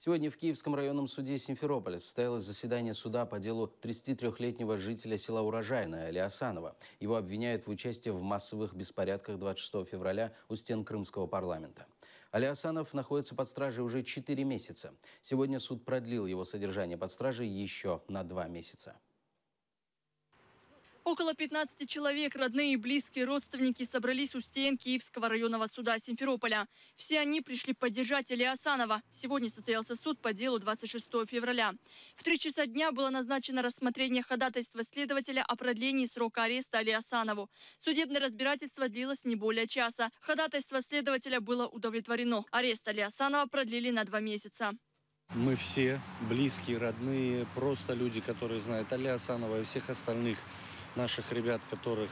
Сегодня в Киевском районном суде Симферополя состоялось заседание суда по делу 33-летнего жителя села Урожайное Али Асанова. Его обвиняют в участии в массовых беспорядках 26 февраля у стен Крымского парламента. Али Асанов находится под стражей уже 4 месяца. Сегодня суд продлил его содержание под стражей еще на 2 месяца. Около 15 человек, родные и близкие родственники, собрались у стен Киевского районного суда Симферополя. Все они пришли поддержать Али Асанова. Сегодня состоялся суд по делу 26 февраля. В 3 часа дня было назначено рассмотрение ходатайства следователя о продлении срока ареста Али Асанову. Судебное разбирательство длилось не более часа. Ходатайство следователя было удовлетворено. Арест Али Асанова продлили на 2 месяца. Мы все, близкие, родные, просто люди, которые знают Али Асанова и всех остальных наших ребят, которых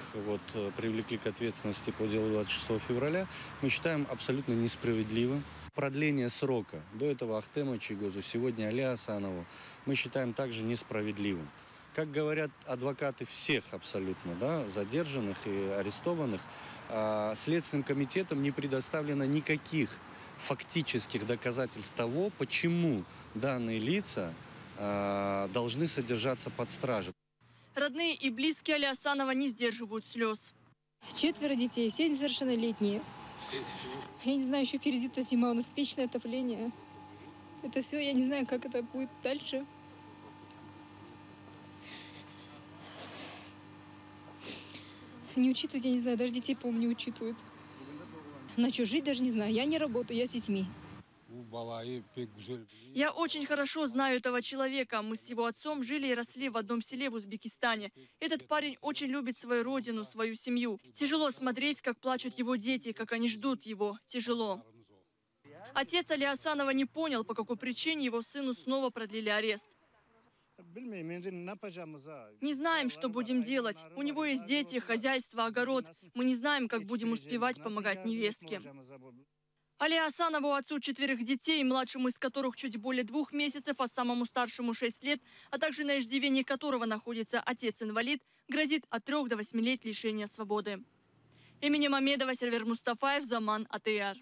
привлекли к ответственности по делу 26 февраля, мы считаем абсолютно несправедливым. Продление срока до этого Ахтему Чийгозу, сегодня Али Асанову, мы считаем также несправедливым. Как говорят адвокаты всех абсолютно задержанных и арестованных, Следственным комитетом не предоставлено никаких фактических доказательств того, почему данные лица должны содержаться под стражей. Родные и близкие Али Асанова не сдерживают слез. 4 детей, все несовершеннолетние. Я не знаю, еще впереди-то зима, у нас печное отопление. Это все, я не знаю, как это будет дальше. Не учитывают, я не знаю, даже детей, по-моему, не учитывают. На что жить даже не знаю. Я не работаю, я с детьми. Я очень хорошо знаю этого человека. Мы с его отцом жили и росли в одном селе в Узбекистане. Этот парень очень любит свою родину, свою семью. Тяжело смотреть, как плачут его дети, как они ждут его. Тяжело. Отец Али Асанова не понял, по какой причине его сыну снова продлили арест. Не знаем, что будем делать. У него есть дети, хозяйство, огород. Мы не знаем, как будем успевать помогать невестке. Али Асанову, отцу 4 детей, младшему из которых чуть более 2 месяцев, а самому старшему 6 лет, а также на иждивении которого находится отец-инвалид, грозит от 3 до 8 лет лишения свободы. Эминем Мамедова, Сервер Мустафаев, Заман, АТР.